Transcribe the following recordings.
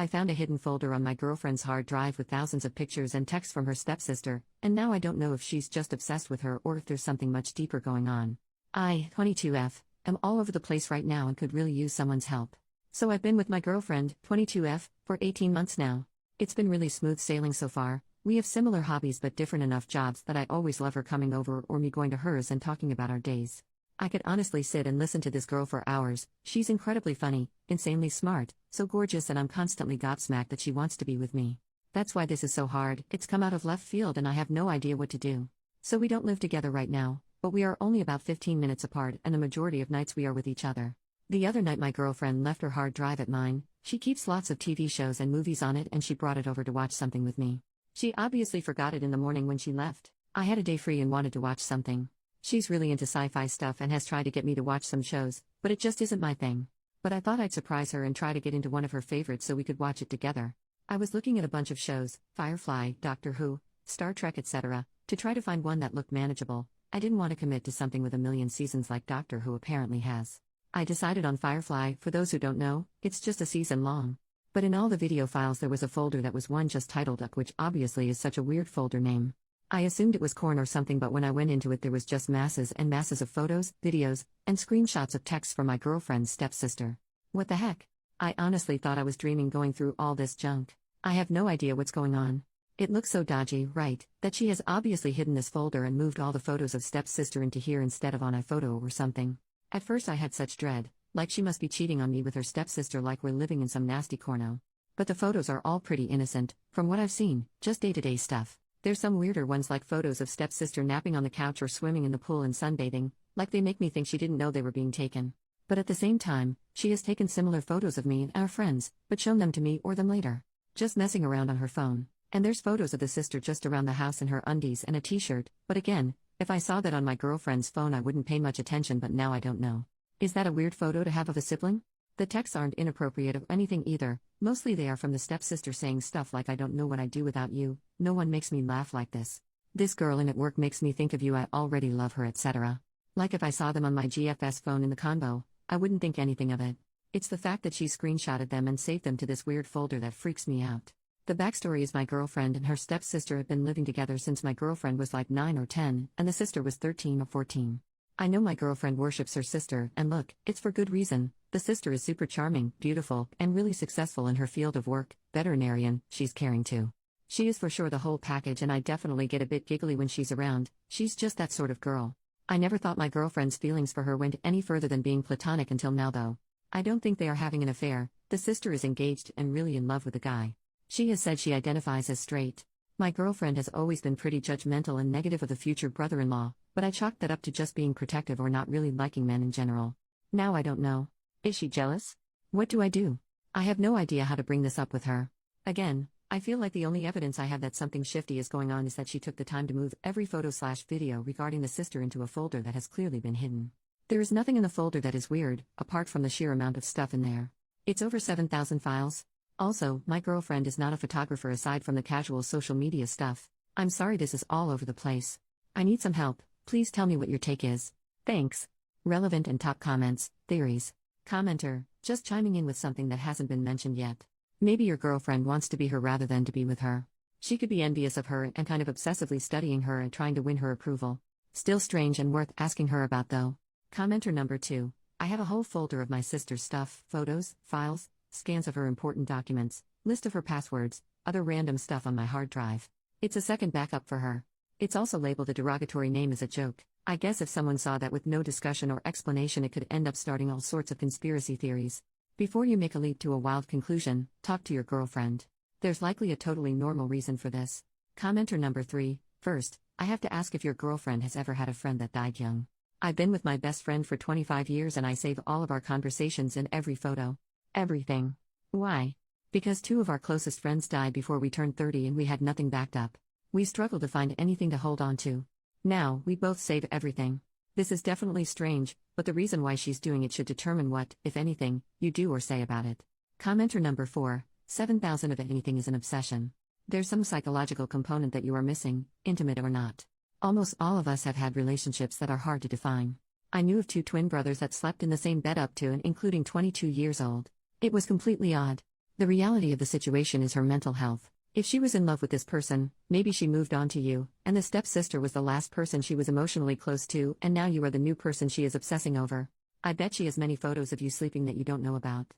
I found a hidden folder on my girlfriend's hard drive with thousands of pictures and texts from her stepsister, and now I don't know if she's just obsessed with her or if there's something much deeper going on. I, 22F, am all over the place right now and could really use someone's help. So I've been with my girlfriend, 22F, for 18 months now. It's been really smooth sailing so far. We have similar hobbies but different enough jobs that I always love her coming over or me going to hers and talking about our days. I could honestly sit and listen to this girl for hours. She's incredibly funny, insanely smart, so gorgeous, and I'm constantly gobsmacked that she wants to be with me. That's why this is so hard. It's come out of left field and I have no idea what to do. So we don't live together right now, but we are only about 15 minutes apart and the majority of nights we are with each other. The other night my girlfriend left her hard drive at mine. She keeps lots of TV shows and movies on it and she brought it over to watch something with me. She obviously forgot it in the morning when she left. I had a day free and wanted to watch something. She's really into sci-fi stuff and has tried to get me to watch some shows, but it just isn't my thing. But I thought I'd surprise her and try to get into one of her favorites so we could watch it together. I was looking at a bunch of shows, Firefly, Doctor Who, Star Trek, etc., to try to find one that looked manageable. I didn't want to commit to something with a million seasons like Doctor Who apparently has. I decided on Firefly. For those who don't know, it's just a season long. But in all the video files there was a folder that was one just titled Duck, which obviously is such a weird folder name. I assumed it was corn or something, but when I went into it there was just masses and masses of photos, videos, and screenshots of texts from my girlfriend's stepsister. What the heck? I honestly thought I was dreaming going through all this junk. I have no idea what's going on. It looks so dodgy, right, that she has obviously hidden this folder and moved all the photos of stepsister into here instead of on iPhoto or something. At first I had such dread, like she must be cheating on me with her stepsister, like we're living in some nasty corno. But the photos are all pretty innocent, from what I've seen, just day-to-day stuff. There's some weirder ones like photos of stepsister napping on the couch or swimming in the pool and sunbathing, like they make me think she didn't know they were being taken. But at the same time, she has taken similar photos of me and our friends, but shown them to me or them later. Just messing around on her phone. And there's photos of the sister just around the house in her undies and a t-shirt, but again, if I saw that on my girlfriend's phone I wouldn't pay much attention, but now I don't know. Is that a weird photo to have of a sibling? The texts aren't inappropriate or anything either, mostly they are from the stepsister saying stuff like, "I don't know what I'd do without you, no one makes me laugh like this. This girl in at work makes me think of you, I already love her," etc. Like if I saw them on my GFS phone in the convo, I wouldn't think anything of it. It's the fact that she screenshotted them and saved them to this weird folder that freaks me out. The backstory is my girlfriend and her stepsister have been living together since my girlfriend was like 9 or 10, and the sister was 13 or 14. I know my girlfriend worships her sister, and look, it's for good reason. The sister is super charming, beautiful, and really successful in her field of work, veterinarian. She's caring too. She is for sure the whole package, and I definitely get a bit giggly when she's around. She's just that sort of girl. I never thought my girlfriend's feelings for her went any further than being platonic until now though. I don't think they are having an affair. The sister is engaged and really in love with the guy. She has said she identifies as straight. My girlfriend has always been pretty judgmental and negative of the future brother-in-law, but I chalked that up to just being protective or not really liking men in general. Now I don't know. Is she jealous? What do I do? I have no idea how to bring this up with her. Again, I feel like the only evidence I have that something shifty is going on is that she took the time to move every photo/video regarding the sister into a folder that has clearly been hidden. There is nothing in the folder that is weird, apart from the sheer amount of stuff in there. It's over 7,000 files. Also, my girlfriend is not a photographer aside from the casual social media stuff. I'm sorry this is all over the place. I need some help. Please tell me what your take is. Thanks. Relevant and top comments, theories. Commenter, just chiming in with something that hasn't been mentioned yet. Maybe your girlfriend wants to be her rather than to be with her. She could be envious of her and kind of obsessively studying her and trying to win her approval. Still strange and worth asking her about though. Commenter number 2. I have a whole folder of my sister's stuff, photos, files, scans of her important documents, list of her passwords, other random stuff on my hard drive. It's a second backup for her. It's also labeled a derogatory name as a joke. I guess if someone saw that with no discussion or explanation it could end up starting all sorts of conspiracy theories. Before you make a leap to a wild conclusion, talk to your girlfriend. There's likely a totally normal reason for this. Commenter number 3. First, I have to ask if your girlfriend has ever had a friend that died young. I've been with my best friend for 25 years and I save all of our conversations in every photo. Everything. Why? Because 2 of our closest friends died before we turned 30 and we had nothing backed up. We struggled to find anything to hold on to. Now, we both save everything. This is definitely strange, but the reason why she's doing it should determine what, if anything, you do or say about it. Commenter number 4. 7,000 of anything is an obsession. There's some psychological component that you are missing, intimate or not. Almost all of us have had relationships that are hard to define. I knew of 2 twin brothers that slept in the same bed up to and including 22 years old. It was completely odd. The reality of the situation is her mental health. If she was in love with this person, maybe she moved on to you, and the stepsister was the last person she was emotionally close to, and now you are the new person she is obsessing over. I bet she has many photos of you sleeping that you don't know about.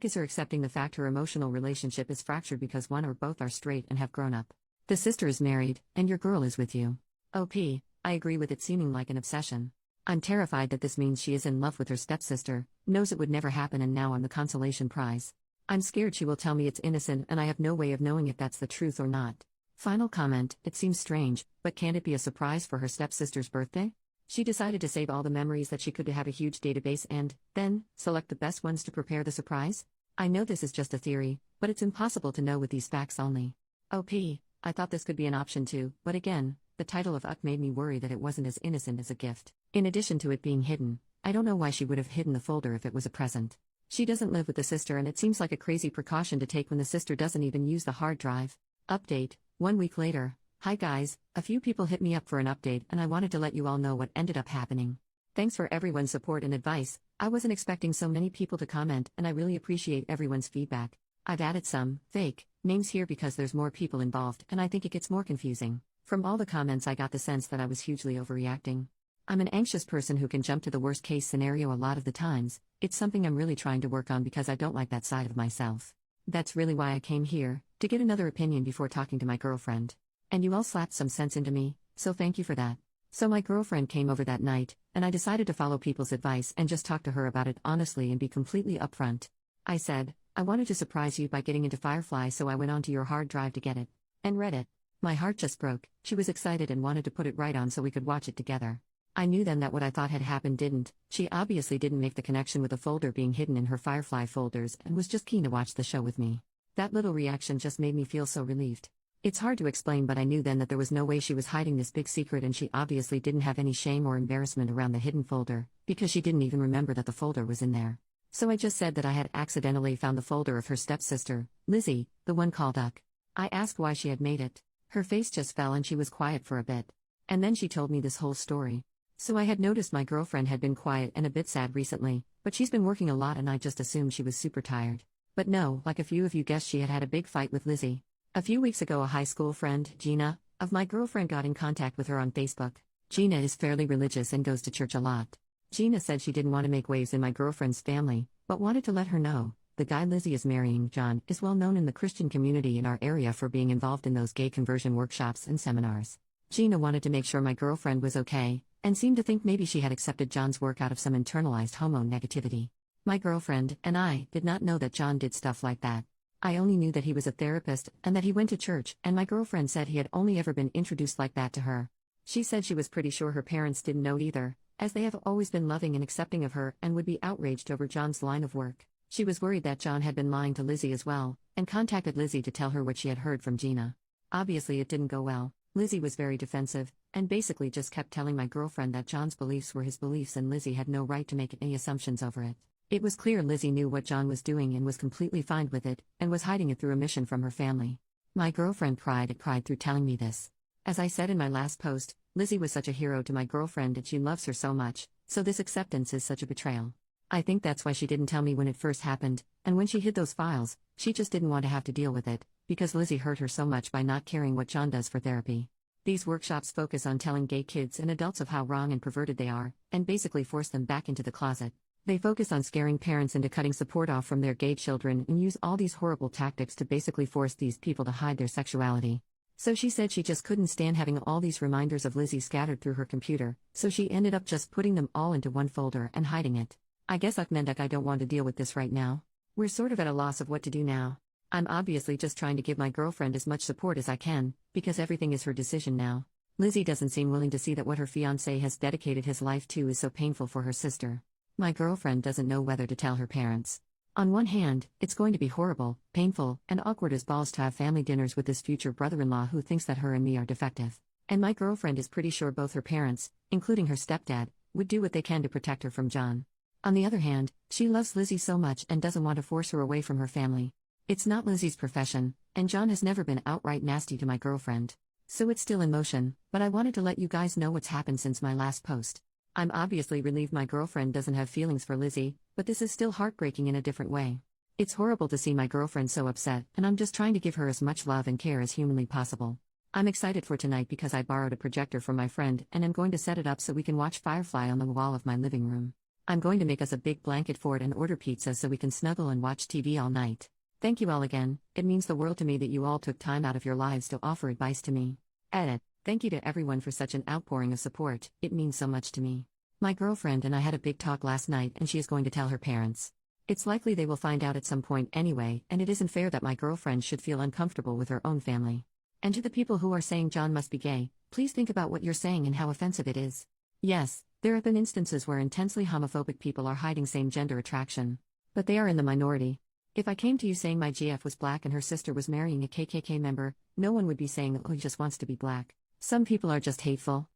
Is her accepting the fact her emotional relationship is fractured because one or both are straight and have grown up. The sister is married, and your girl is with you. I agree with it seeming like an obsession. I'm terrified that this means she is in love with her stepsister, knows it would never happen, and now I'm the consolation prize. I'm scared she will tell me it's innocent and I have no way of knowing if that's the truth or not. Final comment, it seems strange, but can it be a surprise for her stepsister's birthday? She decided to save all the memories that she could to have a huge database and, then, select the best ones to prepare the surprise? I know this is just a theory, but it's impossible to know with these facts only. I thought this could be an option too, but again, the title of made me worry that it wasn't as innocent as a gift. In addition to it being hidden, I don't know why she would have hidden the folder if it was a present. She doesn't live with the sister and it seems like a crazy precaution to take when the sister doesn't even use the hard drive. Update, 1 week later. Hi guys, a few people hit me up for an update and I wanted to let you all know what ended up happening. Thanks for everyone's support and advice. I wasn't expecting so many people to comment and I really appreciate everyone's feedback. I've added some fake names here because there's more people involved and I think it gets more confusing. From all the comments I got the sense that I was hugely overreacting. I'm an anxious person who can jump to the worst case scenario a lot of the times. It's something I'm really trying to work on because I don't like that side of myself. That's really why I came here, to get another opinion before talking to my girlfriend. And you all slapped some sense into me, so thank you for that. So my girlfriend came over that night, and I decided to follow people's advice and just talk to her about it honestly and be completely upfront. I said, I wanted to surprise you by getting into Firefly, so I went onto your hard drive to get it. And read it. My heart just broke. She was excited and wanted to put it right on so we could watch it together. I knew then that what I thought had happened didn't. She obviously didn't make the connection with the folder being hidden in her Firefly folders and was just keen to watch the show with me. That little reaction just made me feel so relieved. It's hard to explain, but I knew then that there was no way she was hiding this big secret, and she obviously didn't have any shame or embarrassment around the hidden folder, because she didn't even remember that the folder was in there. So I just said that I had accidentally found the folder of her stepsister, Lizzie, the one called Uck. I asked why she had made it. Her face just fell and she was quiet for a bit. And then she told me this whole story. So I had noticed my girlfriend had been quiet and a bit sad recently, but she's been working a lot and I just assumed she was super tired. But no, like a few of you guessed, she had had a big fight with Lizzie. A few weeks ago, a high school friend, Gina, of my girlfriend got in contact with her on Facebook. Gina is fairly religious and goes to church a lot. Gina said she didn't want to make waves in my girlfriend's family, but wanted to let her know, the guy Lizzie is marrying, John, is well known in the Christian community in our area for being involved in those gay conversion workshops and seminars. Gina wanted to make sure my girlfriend was okay, and seemed to think maybe she had accepted John's work out of some internalized homo negativity. My girlfriend and I did not know that John did stuff like that. I only knew that he was a therapist and that he went to church, and my girlfriend said he had only ever been introduced like that to her. She said she was pretty sure her parents didn't know either, as they have always been loving and accepting of her and would be outraged over John's line of work. She was worried that John had been lying to Lizzie as well, and contacted Lizzie to tell her what she had heard from Gina. Obviously it didn't go well. Lizzie was very defensive, and basically just kept telling my girlfriend that John's beliefs were his beliefs and Lizzie had no right to make any assumptions over it. It was clear Lizzie knew what John was doing and was completely fine with it, and was hiding it through a mission from her family. My girlfriend cried through telling me this. As I said in my last post, Lizzie was such a hero to my girlfriend and she loves her so much, so this acceptance is such a betrayal. I think that's why she didn't tell me when it first happened, and when she hid those files, she just didn't want to have to deal with it, because Lizzie hurt her so much by not caring what John does for therapy. These workshops focus on telling gay kids and adults of how wrong and perverted they are, and basically force them back into the closet. They focus on scaring parents into cutting support off from their gay children and use all these horrible tactics to basically force these people to hide their sexuality. So she said she just couldn't stand having all these reminders of Lizzie scattered through her computer, so she ended up just putting them all into one folder and hiding it. I guess I don't want to deal with this right now. We're sort of at a loss of what to do now. I'm obviously just trying to give my girlfriend as much support as I can, because everything is her decision now. Lizzie doesn't seem willing to see that what her fiancé has dedicated his life to is so painful for her sister. My girlfriend doesn't know whether to tell her parents. On one hand, it's going to be horrible, painful, and awkward as balls to have family dinners with this future brother-in-law who thinks that her and me are defective. And my girlfriend is pretty sure both her parents, including her stepdad, would do what they can to protect her from John. On the other hand, she loves Lizzie so much and doesn't want to force her away from her family. It's not Lizzie's profession, and John has never been outright nasty to my girlfriend. So it's still in motion, but I wanted to let you guys know what's happened since my last post. I'm obviously relieved my girlfriend doesn't have feelings for Lizzie, but this is still heartbreaking in a different way. It's horrible to see my girlfriend so upset, and I'm just trying to give her as much love and care as humanly possible. I'm excited for tonight because I borrowed a projector from my friend and am going to set it up so we can watch Firefly on the wall of my living room. I'm going to make us a big blanket fort and order pizza so we can snuggle and watch TV all night. Thank you all again, it means the world to me that you all took time out of your lives to offer advice to me. Edit. Thank you to everyone for such an outpouring of support, it means so much to me. My girlfriend and I had a big talk last night and she is going to tell her parents. It's likely they will find out at some point anyway, and it isn't fair that my girlfriend should feel uncomfortable with her own family. And to the people who are saying John must be gay, please think about what you're saying and how offensive it is. Yes, there have been instances where intensely homophobic people are hiding same-gender attraction. But they are in the minority. If I came to you saying my GF was black and her sister was marrying a KKK member, no one would be saying, oh, he just wants to be black. Some people are just hateful.